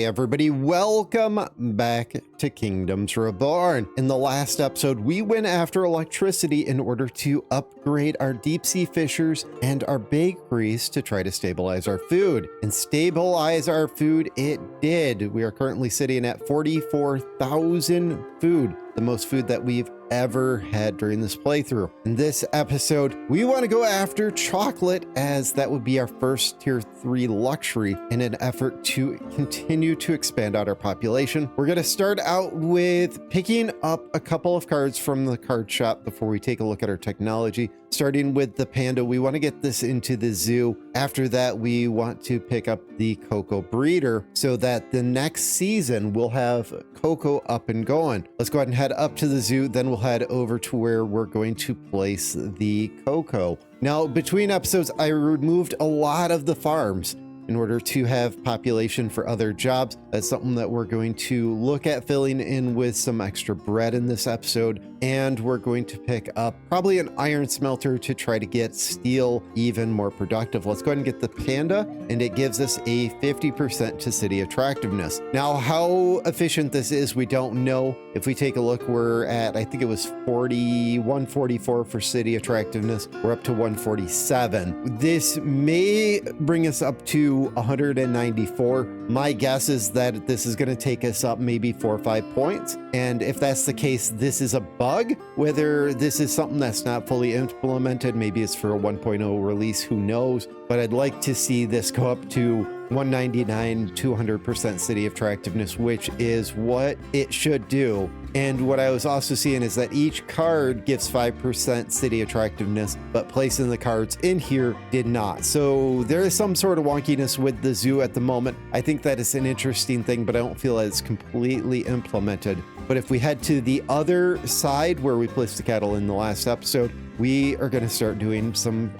Hey everybody, welcome back to Kingdoms Reborn. In the last episode, we went after electricity in order to upgrade our deep sea fishers and our bakeries to try to stabilize our food. And stabilize our food it did. We are currently sitting at 44,000 food, the most food that we've ever had during this playthrough. In this episode, we want to go after Choclate, as that would be our first tier 3 luxury in an effort to continue to expand out our population. We're going to start out with picking up a couple of cards from the card shop before we take a look at our technology. Starting with the panda, we want to get this into the zoo. After that, we want to pick up the Cocoa breeder so that the next season we'll have Cocoa up and going. Let's go ahead and head up to the zoo, then we'll head over to where we're going to place the Cocoa. Now, between episodes, I removed a lot of the farms in order to have population for other jobs. That's something that we're going to look at filling in with some extra bread in this episode. And we're going to pick up probably an iron smelter to try to get steel even more productive. Let's go ahead and get the panda, and it gives us a 50% to city attractiveness. Now, how efficient this is, we don't know. If we take a look, we're at, I think it was 144 for city attractiveness. We're up to 147. This may bring us up to 194. My guess is that this is going to take us up maybe 4 or 5 points. And if that's the case, this is a bug. Whether this is something that's not fully implemented, maybe it's for a 1.0 release, who knows? But I'd like to see this go up to 199, 200% city attractiveness, which is what it should do. And what I was also seeing is that each card gives 5% city attractiveness, but placing the cards in here did not. So there is some sort of wonkiness with the zoo at the moment. I think that is an interesting thing, but I don't feel that it's completely implemented. But if we head to the other side where we placed the cattle in the last episode, we are going to start doing some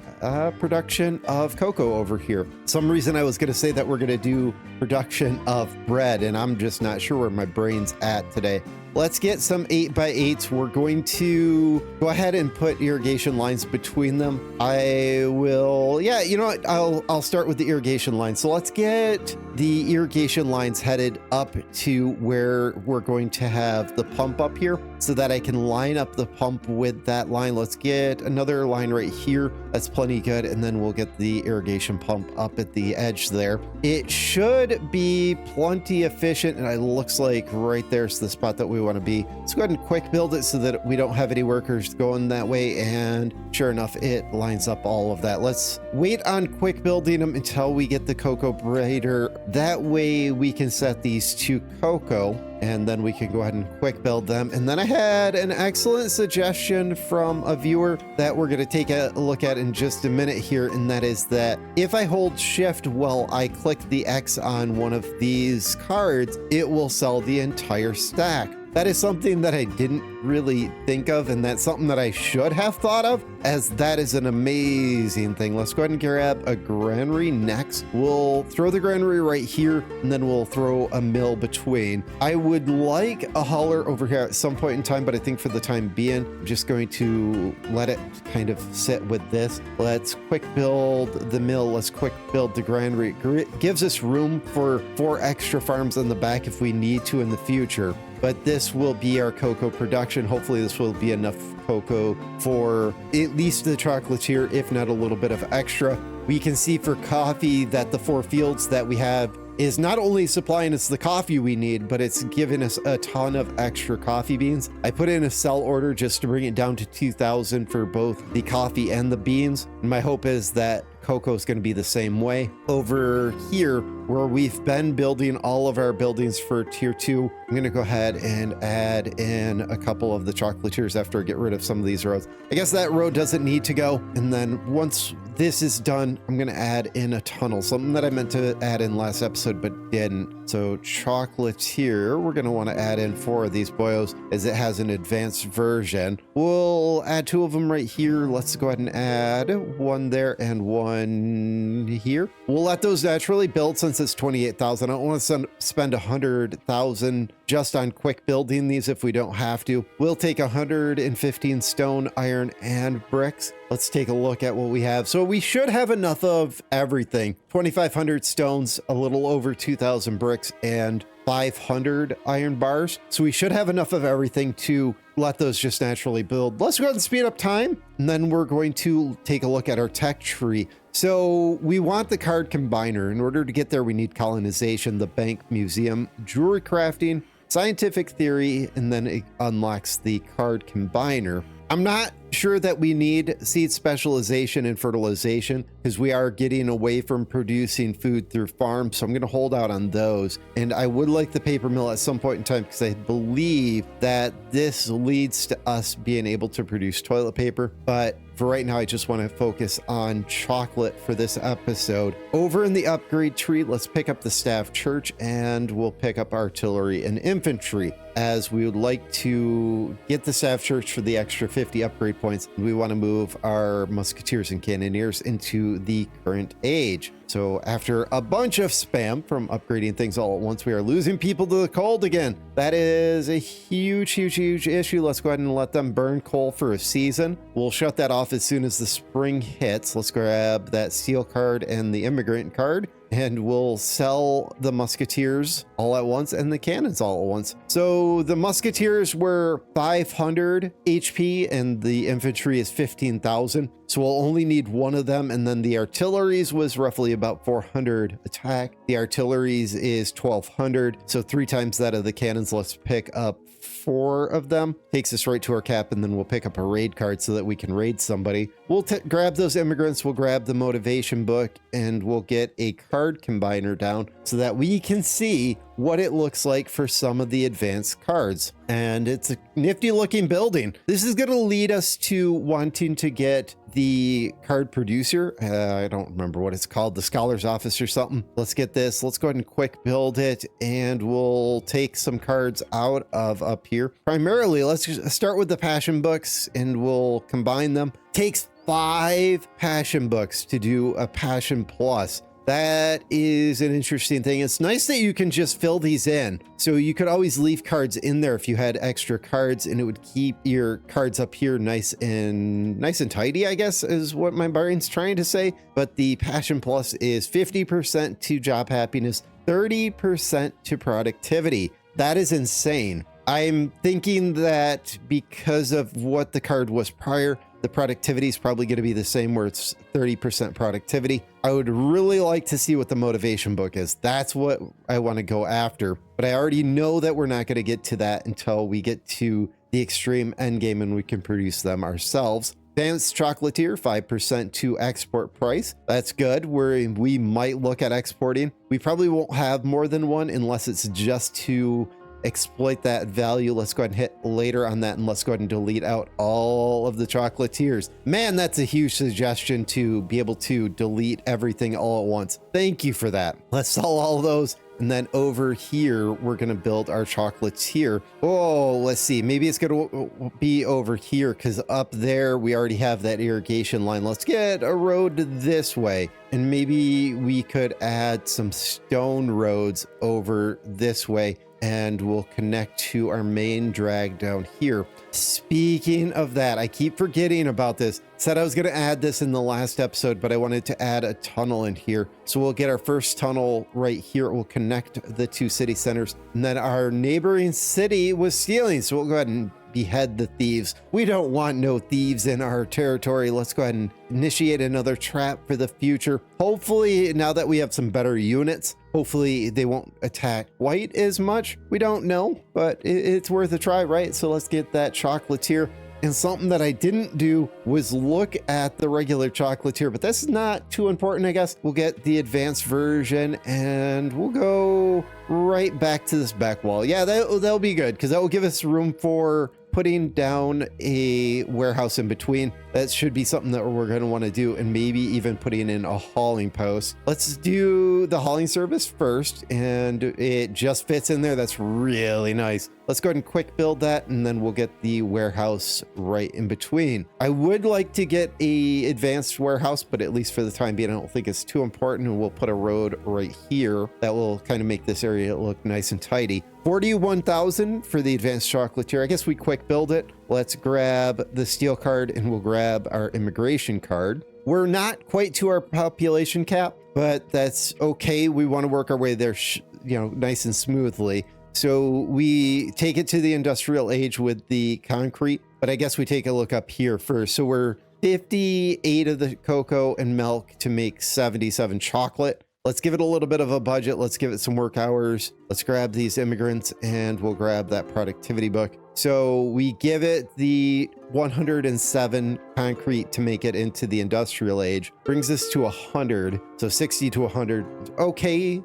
production of cocoa over here. Some reason I was going to say that we're going to do production of bread, and I'm just not sure where my brain's at today. Let's get some 8x8s. We're going to go ahead and put irrigation lines between them. I will, yeah, you know what? I'll start with the irrigation lines. So let's get the irrigation lines headed up to where we're going to have the pump up here so that I can line up the pump with that line. Let's get another line right here. That's plenty good. And then we'll get the irrigation pump up at the edge there. It should be plenty efficient. And it looks like right there's the spot that we want to be. Let's go ahead and quick build it so that we don't have any workers going that way. And sure enough, it lines up all of that. Let's wait on quick building them until we get the cocoa breeder. That way we can set these to cocoa, and then we can go ahead and quick build them. And then I had an excellent suggestion from a viewer that we're going to take a look at in just a minute here. And that is that if I hold shift while I click the X on one of these cards, it will sell the entire stack. That is something that I didn't really think of, and that's something that I should have thought of, as that is an amazing thing. Let's go ahead and grab a granary next. We'll throw the granary right here, and then we'll throw a mill between. I would like a hauler over here at some point in time, but I think for the time being, I'm just going to let it kind of sit with this. Let's quick build the mill. Let's quick build the granary. It gives us room for 4 extra farms on the back if we need to in the future. But this will be our cocoa production. Hopefully this will be enough cocoa for at least the chocolatier, if not a little bit of extra. We can see for coffee that the 4 fields that we have is not only supplying us the coffee we need, but it's giving us a ton of extra coffee beans. I put in a sell order just to bring it down to 2,000 for both the coffee and the beans. And my hope is that cocoa is going to be the same way. Over here, where we've been building all of our buildings for tier 2, I'm going to go ahead and add in a couple of the chocolatiers after I get rid of some of these roads. I guess that road doesn't need to go. And then once this is done, I'm going to add in a tunnel, something that I meant to add in last episode but didn't. So chocolatier, we're going to want to add in 4 of these boyos as it has an advanced version. We'll add 2 of them right here. Let's go ahead and add 1 there and 1 here. We'll let those naturally build since it's 28,000. I don't want to spend 100,000 just on quick building these if we don't have to. We'll take 115 stone, iron, and bricks. Let's take a look at what we have. So we should have enough of everything. 2,500 stones, a little over 2,000 bricks, and 500 iron bars. So we should have enough of everything to let those just naturally build. Let's go ahead and speed up time, and then we're going to take a look at our tech tree. So we want the card combiner. In order to get there, we need colonization, the bank, museum, jewelry crafting, scientific theory, and then it unlocks the card combiner. I'm not sure that we need seed specialization and fertilization because we are getting away from producing food through farms. So I'm going to hold out on those. And I would like the paper mill at some point in time because I believe that this leads to us being able to produce toilet paper. But for right now, I just want to focus on chocolate for this episode. Over in the upgrade tree, let's pick up the staff church and we'll pick up artillery and infantry, as we would like to get the staff church for the extra 50 upgrade points. We want to move our musketeers and cannoneers into the current age. So after a bunch of spam from upgrading things all at once, we are losing people to the cold again. That is a huge issue. Let's go ahead and let them burn coal for a season. We'll shut that off as soon as the spring hits. Let's grab that steel card and the immigrant card, and we'll sell the musketeers all at once and the cannons all at once. So the musketeers were 500 HP and the infantry is 15,000. So we'll only need one of them. And then the artilleries was roughly about 400 attack. The artilleries is 1,200. So 3 times that of the cannons. Let's pick up 4 of them. Takes us right to our cap, and then we'll pick up a raid card so that we can raid somebody. We'll grab those immigrants, we'll grab the motivation book, and we'll get a card combiner down so that we can see what it looks like for some of the advanced cards. And it's a nifty looking building. This is going to lead us to wanting to get the card producer. I don't remember what it's called, the scholar's office or something. Let's get this. Let's go ahead and quick build it, and we'll take some cards out of up here. Primarily, let's just start with the passion books and we'll combine them. Takes 5 passion books to do a passion plus. That is an interesting thing. It's nice that you can just fill these in. So you could always leave cards in there if you had extra cards, and it would keep your cards up here nice and tidy, I guess is what my brain's trying to say. But the Passion Plus is 50% to job happiness, 30% to productivity. That is insane. I'm thinking that because of what the card was prior, the productivity is probably going to be the same, where it's 30% productivity. I would really like to see what the motivation book is. That's what I want to go after. But I already know that we're not going to get to that until we get to the extreme end game and we can produce them ourselves. Advanced chocolatier, 5% to export price. That's good. We might look at exporting. We probably won't have more than one unless it's just to exploit that value. Let's go ahead and hit later on that, and let's go ahead and delete out all of the chocolatiers. Man, that's a huge suggestion to be able to delete everything all at once. Thank you for that. Let's sell all those. And then over here, we're going to build our chocolatier. Oh, let's see. Maybe it's going to be over here because up there, we already have that irrigation line. Let's get a road this way. And maybe we could add some stone roads over this way, and we'll connect to our main drag down here. Speaking of that, I keep forgetting about this. Said I was going to add this in the last episode, but I wanted to add a tunnel in here. So we'll get our first tunnel right here. We'll connect the 2 city centers. And then our neighboring city was stealing. So we'll go ahead and behead the thieves. We don't want no thieves in our territory. Let's go ahead and initiate another trap for the future. Hopefully, now that we have some better units, hopefully they won't attack quite as much. We don't know, but it's worth a try, right? So let's get that chocolatier. And something that I didn't do was look at the regular chocolatier, but that's not too important, I guess. We'll get the advanced version and we'll go right back to this back wall. Yeah, that'll be good because that will give us room for putting down a warehouse in between. That should be something that we're going to want to do, and maybe even putting in a hauling post. Let's do the hauling service first, and it just fits in there. That's really nice. Let's go ahead and quick build that, and then we'll get the warehouse right in between. I would like to get a advanced warehouse, but at least for the time being, I don't think it's too important, and we'll put a road right here that will kind of make this area look nice and tidy. 41,000 for the advanced chocolatier. I guess we quick build it. Let's grab the steel card, and we'll grab our immigration card. We're not quite to our population cap, but that's okay. We want to work our way there, nice and smoothly. So we take it to the industrial age with the concrete, but I guess we take a look up here first. So we're 58 of the cocoa and milk to make 77 chocolate. Let's give it a little bit of a budget. Let's give it some work hours. Let's grab these immigrants, and we'll grab that productivity book. So we give it the 107 concrete to make it into the industrial age. Brings us to 100. So 60 to 100. Okay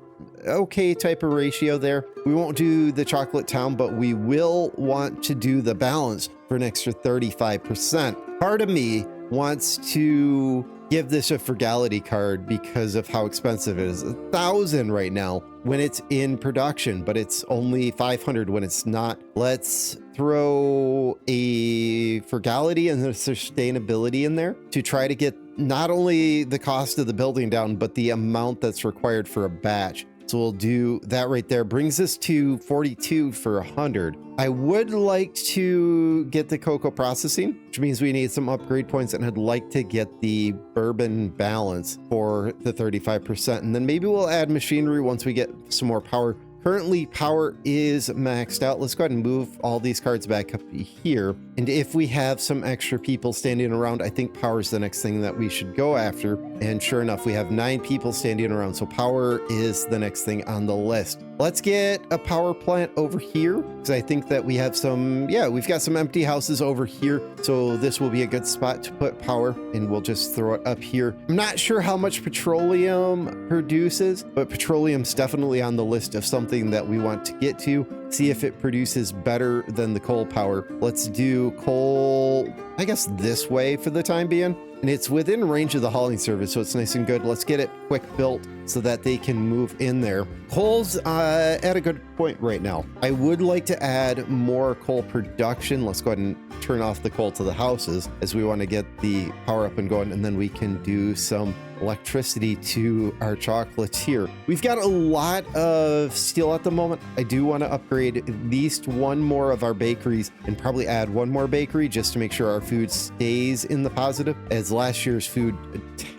type of ratio there. We won't do the chocolate town, but we will want to do the balance for an extra 35%. Part of me wants to give this a frugality card because of how expensive it is. 1,000 right now when it's in production, but it's only 500 when it's not. Let's throw a frugality and a sustainability in there to try to get not only the cost of the building down, but the amount that's required for a batch. So we'll do that right there. Brings us to 42 for 100. I would like to get the cocoa processing, which means we need some upgrade points, and I'd like to get the bourbon balance for the 35%. And then maybe we'll add machinery once we get some more power. Currently, power is maxed out. Let's go ahead and move all these cards back up here. And if we have some extra people standing around, I think power is the next thing that we should go after. And sure enough, we have 9 people standing around. So power is the next thing on the list. Let's get a power plant over here, because I think that we have we've got some empty houses over here. So this will be a good spot to put power, and we'll just throw it up here. I'm not sure how much petroleum produces, but petroleum's definitely on the list of something that we want to get to. See if it produces better than the coal power. Let's do coal, I guess this way for the time being. And it's within range of the hauling service, so it's nice and good. Let's get it quick built so that they can move in there. Coal's at a good point right now. I would like to add more coal production. Let's go ahead and turn off the coal to the houses as we want to get the power up and going, and then we can do some electricity to our chocolatier. We've got a lot of steel at the moment. I do want to upgrade at least one more of our bakeries, and probably add one more bakery just to make sure our food stays in the positive, as last year's food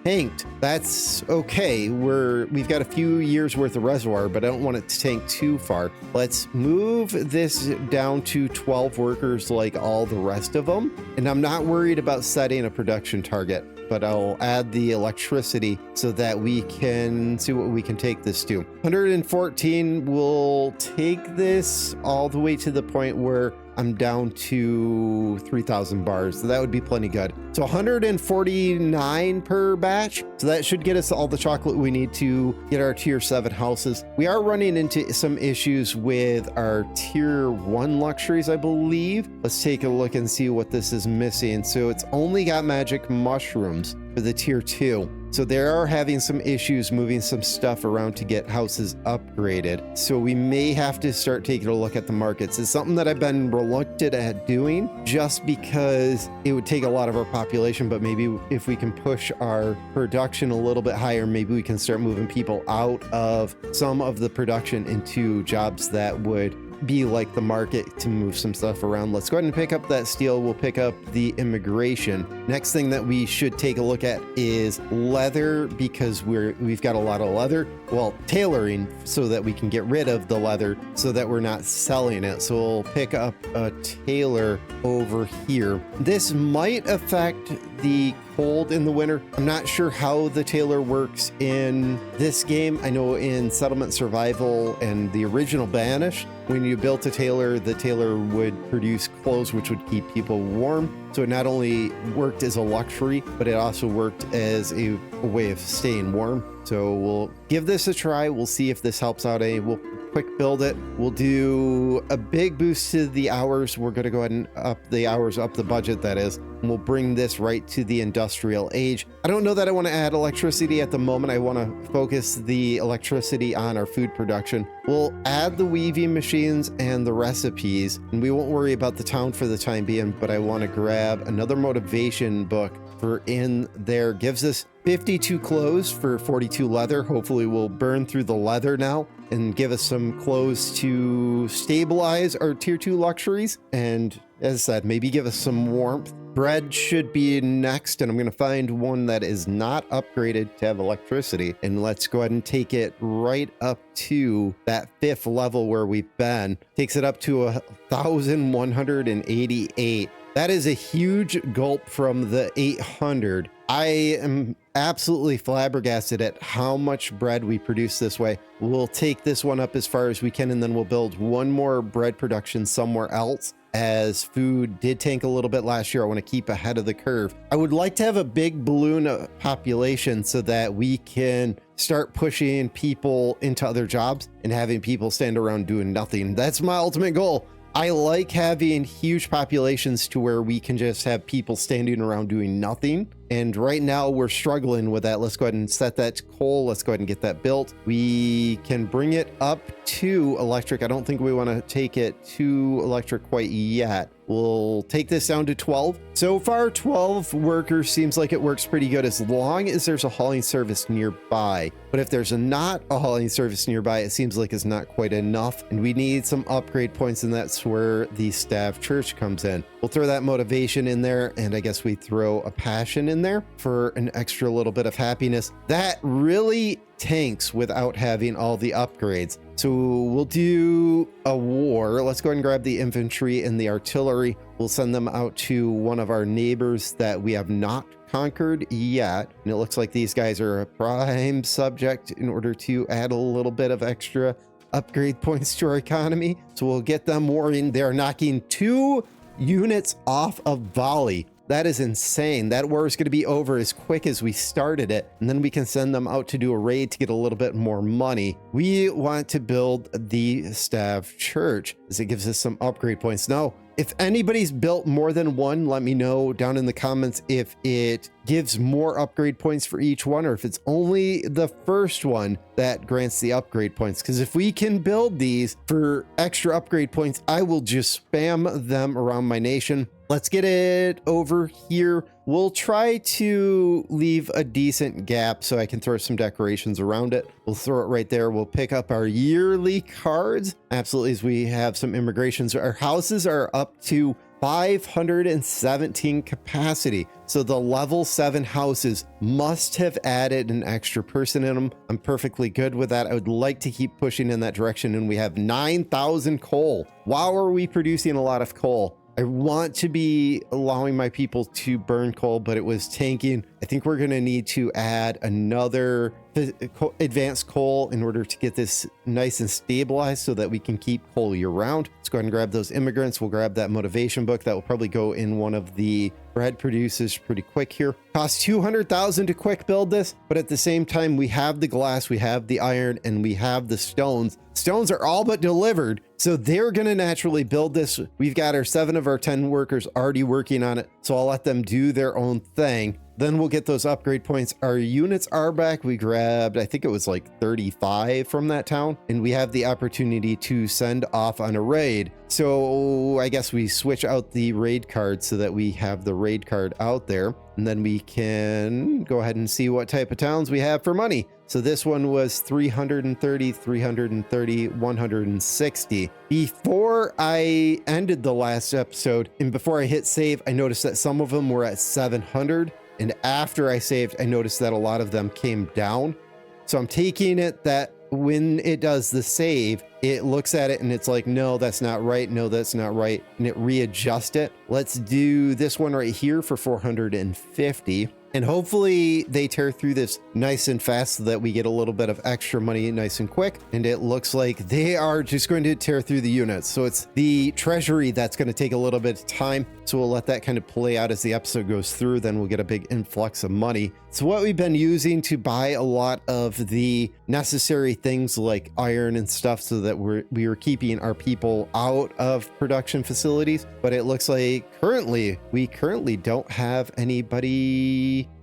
tanked. That's okay. We've got a few years worth of reservoir, but I don't want it to tank too far. Let's move this down to 12 workers like all the rest of them. And I'm not worried about setting a production target, but I'll add the electricity so that we can see what we can take this to. 114 will take this all the way to the point where I'm down to 3,000 bars. So that would be plenty good. So 149 per batch. So that should get us all the chocolate we need to get our tier 7 houses. We are running into some issues with our tier 1 luxuries, I believe. Let's take a look and see what this is missing. So it's only got magic mushrooms for the tier 2. So they are having some issues moving some stuff around to get houses upgraded. So we may have to start taking a look at the markets. It's something that I've been reluctant at doing just because it would take a lot of our population, but maybe if we can push our production a little bit higher, maybe we can start moving people out of some of the production into jobs that would be like the market to move some stuff around. Let's go ahead and pick up that steel. We'll pick up the immigration. Next thing that we should take a look at is leather, because we've got a lot of leather. Well, tailoring so that we can get rid of the leather so that we're not selling it. So we'll pick up a tailor over here. This might affect the cold in the winter. I'm not sure how the tailor works in this game. I know in Settlement Survival and the original Banished, when you built a tailor, the tailor would produce clothes which would keep people warm. So it not only worked as a luxury, but it also worked as a way of staying warm. So we'll give this a try. We'll see if this helps out. We'll quick build it. We'll do a big boost to the hours. We're going to go ahead and up the hours, up the budget, that is. And we'll bring this right to the industrial age. I don't know that I want to add electricity at the moment. I want to focus the electricity on our food production. We'll add the weaving machines and the recipes, and we won't worry about the town for the time being, but I want to grab another motivation book for in there. Gives us 52 clothes for 42 leather. Hopefully we'll burn through the leather now and give us some clothes to stabilize our tier 2 luxuries. And as I said, maybe give us some warmth. Bread should be next, and I'm going to find one that is not upgraded to have electricity. And let's go ahead and take it right up to that 5th level where we've been. Takes it up to 1,188. That is a huge gulp from the 800. I am absolutely flabbergasted at how much bread we produce this way. We'll take this one up as far as we can, and then we'll build one more bread production somewhere else, as food did tank a little bit last year. I want to keep ahead of the curve. I would like to have a big balloon population so that we can start pushing people into other jobs and having people stand around doing nothing. That's my ultimate goal. I like having huge populations to where we can just have people standing around doing nothing. And right now we're struggling with that. Let's go ahead and set that to coal. Let's go ahead and get that built. We can bring it up to electric. I don't think we want to take it to electric quite yet. We'll take this down to 12. So far, 12 workers seems like it works pretty good as long as there's a hauling service nearby. But if there's not a hauling service nearby, it seems like it's not quite enough. And we need some upgrade points, and that's where the staff church comes in. We'll throw that motivation in there, and I guess we throw a passion in there for an extra little bit of happiness. That really tanks without having all the upgrades. So we'll do a war. Let's go ahead and grab the infantry and the artillery. We'll send them out to one of our neighbors that we have not conquered yet. And it looks like these guys are a prime subject in order to add a little bit of extra upgrade points to our economy. So we'll get them warring. They're knocking 2 units off of volley. That is insane. That war is going to be over as quick as we started it, and then we can send them out to do a raid to get a little bit more money. We want to build the staff church as it gives us some upgrade points. Now, if anybody's built more than one, let me know down in the comments if it gives more upgrade points for each one, or if it's only the first one that grants the upgrade points. Because if we can build these for extra upgrade points, I will just spam them around my nation. Let's get it over here. We'll try to leave a decent gap so I can throw some decorations around it. We'll throw it right there. We'll pick up our yearly cards. Absolutely, as we have some immigrations. Our houses are up to 517 capacity. So the level 7 houses must have added an extra person in them. I'm perfectly good with that. I would like to keep pushing in that direction. And we have 9,000 coal. Wow, are we producing a lot of coal? I want to be allowing my people to burn coal, but it was tanking. I think we're going to need to add another advanced coal in order to get this nice and stabilized so that we can keep coal year round. Let's go ahead and grab those immigrants. We'll grab that motivation book. That will probably go in one of the bread producers pretty quick here. Costs 200,000 to quick build this, but at the same time, we have the glass, we have the iron, and we have the stones. Stones are all but delivered, so they're going to naturally build this. We've got our 7 of our 10 workers already working on it, so I'll let them do their own thing. Then we'll get those upgrade points. Our units are back. We grabbed, I think it was like 35 from that town, and we have the opportunity to send off on a raid. So I guess we switch out the raid card so that we have the raid card out there, and then we can go ahead and see what type of towns we have for money. So this one was 330, 330, 160. Before I ended the last episode and before I hit save, I noticed that some of them were at 700. And after I saved, I noticed that a lot of them came down. So I'm taking it that when it does the save, it looks at it and it's like, no, that's not right. No, that's not right. And it readjusts it. Let's do this one right here for 450. And hopefully they tear through this nice and fast so that we get a little bit of extra money nice and quick. And it looks like they are just going to tear through the units. So it's the treasury that's going to take a little bit of time. So we'll let that kind of play out as the episode goes through. Then we'll get a big influx of money. So what we've been using to buy a lot of the necessary things like iron and stuff so that we are keeping our people out of production facilities. But it looks like we currently don't have any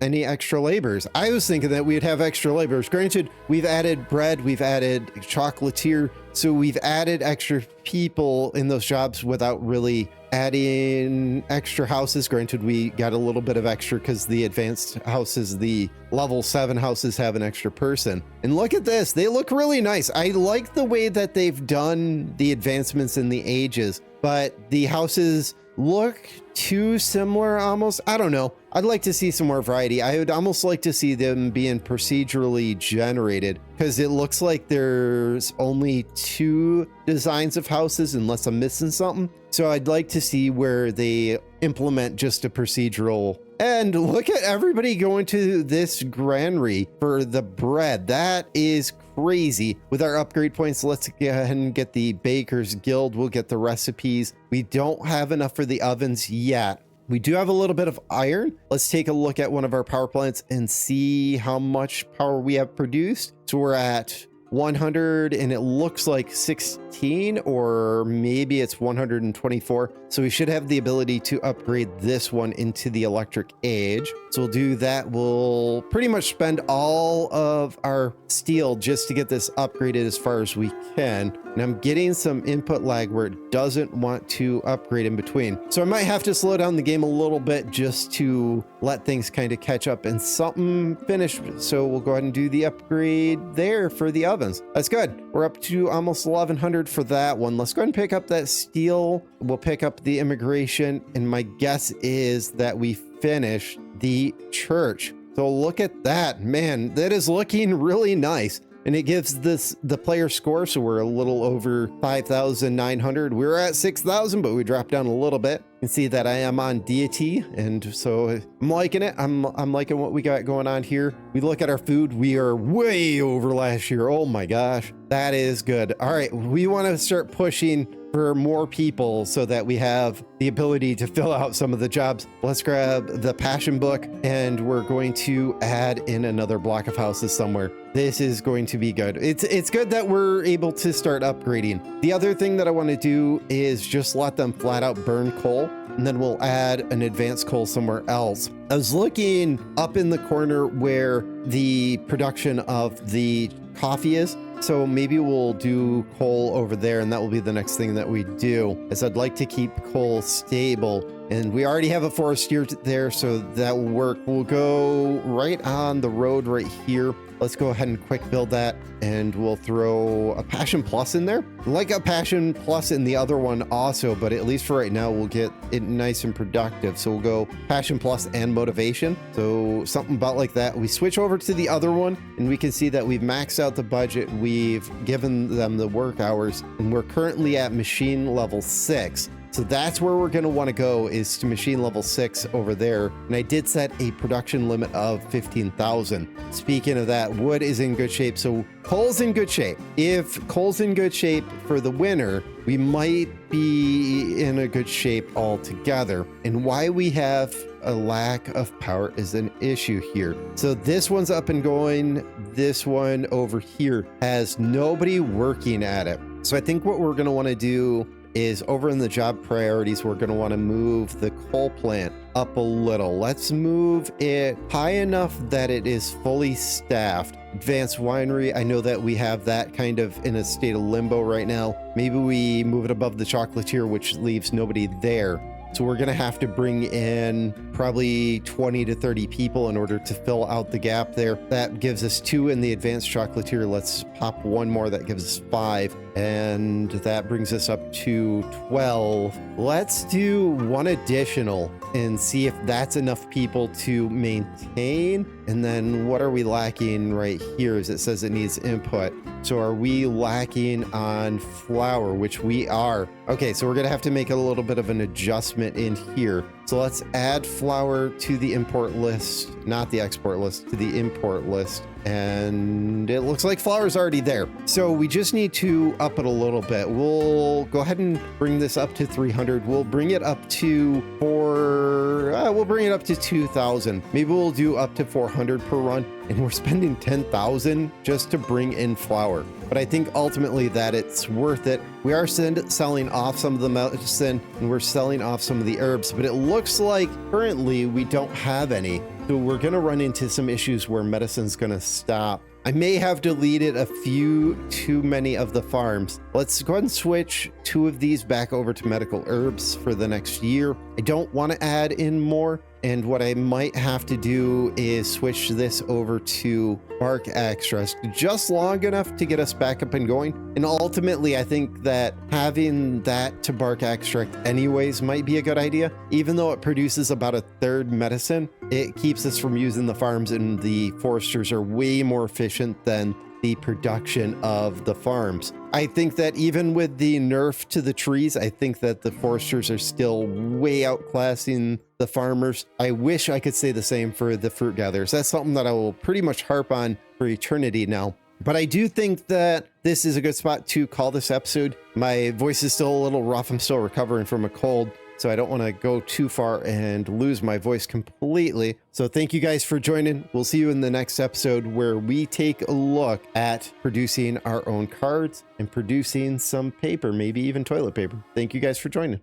extra laborers. I was thinking that we'd have extra laborers. Granted, we've added bread, we've added chocolatier, so we've added extra people in those jobs without really adding extra houses. Granted, we got a little bit of extra because the advanced houses, the level 7 houses, have an extra person. And look at this, they look really nice. I like the way that they've done the advancements in the ages, but the houses look too similar almost. I don't know. I'd like to see some more variety. I would almost like to see them being procedurally generated, because it looks like there's only 2 designs of houses unless I'm missing something. So I'd like to see where they implement just a procedural. And look at everybody going to this granary for the bread. That is crazy. With our upgrade points, let's go ahead and get the Baker's Guild. We'll get the recipes. We don't have enough for the ovens yet. We do have a little bit of iron. Let's take a look at one of our power plants and see how much power we have produced. So we're at 100 and it looks like 16, or maybe it's 124. So we should have the ability to upgrade this one into the electric age. So we'll do that. We'll pretty much spend all of our steel just to get this upgraded as far as we can. And I'm getting some input lag where it doesn't want to upgrade in between. So I might have to slow down the game a little bit just to let things kind of catch up and something finished. So we'll go ahead and do the upgrade there for the ovens. That's good. We're up to almost 1100 for that one. Let's go ahead and pick up that steel. We'll pick up the immigration. And my guess is that we finish the church. So look at that, man, that is looking really nice. And it gives the player score, so we're a little over 5,900. We were at 6,000, but we dropped down a little bit. You can see that I am on Deity, and so I'm liking it. I'm liking what we got going on here. We look at our food, we are way over last year. Oh my gosh, that is good. All right, we want to start pushing for more people so that we have the ability to fill out some of the jobs. Let's grab the passion book, and we're going to add in another block of houses somewhere. This is going to be good. It's good that we're able to start upgrading. The other thing that I want to do is just let them flat out burn coal, and then we'll add an advanced coal somewhere else. I was looking up in the corner where the production of the coffee is. So maybe we'll do coal over there, and that will be the next thing that we do, as I'd like to keep coal stable. And we already have a forester there, so that will work. We'll go right on the road right here. Let's go ahead and quick build that, and we'll throw a Passion Plus in there. Like a Passion Plus in the other one also, but at least for right now, we'll get it nice and productive. So we'll go Passion Plus and Motivation. So something about like that. We switch over to the other one, and we can see that we've maxed out the budget. We've given them the work hours, and we're currently at machine level 6. So that's where we're going to want to go, is to machine level 6 over there. And I did set a production limit of 15,000. Speaking of that, wood is in good shape. So coal's in good shape. If coal's in good shape for the winter, we might be in a good shape altogether. And why we have a lack of power is an issue here. So this one's up and going. This one over here has nobody working at it. So I think what we're going to want to do is over in the job priorities, we're going to want to move the coal plant up a little. Let's move it high enough that it is fully staffed. Advanced winery, I know that we have that kind of in a state of limbo right now. Maybe we move it above the chocolatier, which leaves nobody there. So we're going to have to bring in probably 20 to 30 people in order to fill out the gap there. That gives us 2 in the advanced chocolatier. Let's pop 1 more. That gives us 5. And that brings us up to 12. Let's do 1 additional and see if that's enough people to maintain. And then what are we lacking right here? As it says it needs input. So are we lacking on flour, which we are? Okay, so we're going to have to make a little bit of an adjustment in here. So let's add flour to the import list, not the export list, to the import list. and it looks like flour's already there. So we just need to up it a little bit. We'll go ahead and bring this up to 300. We'll bring it up to we'll bring it up to 2,000. Maybe we'll do up to 400 per run, and we're spending 10,000 just to bring in flour. But I think ultimately that it's worth it. We are selling off some of the medicine, and we're selling off some of the herbs, but it looks like currently we don't have any. So we're going to run into some issues where medicine's going to stop. I may have deleted a few too many of the farms. Let's go ahead and switch 2 of these back over to medical herbs for the next year. I don't want to add in more. And what I might have to do is switch this over to bark extras just long enough to get us back up and going. And ultimately, I think that having that to bark extract anyways might be a good idea. Even though it produces about 1/3 medicine, it keeps us from using the farms, and the foresters are way more efficient than the production of the farms. I think that even with the nerf to the trees, I think that the foresters are still way outclassing the farmers. I wish I could say the same for the fruit gatherers. That's something that I will pretty much harp on for eternity now. But I do think that this is a good spot to call this episode. My voice is still a little rough. I'm still recovering from a cold, so I don't want to go too far and lose my voice completely. So thank you guys for joining. We'll see you in the next episode, where we take a look at producing our own cards and producing some paper, maybe even toilet paper. Thank you guys for joining.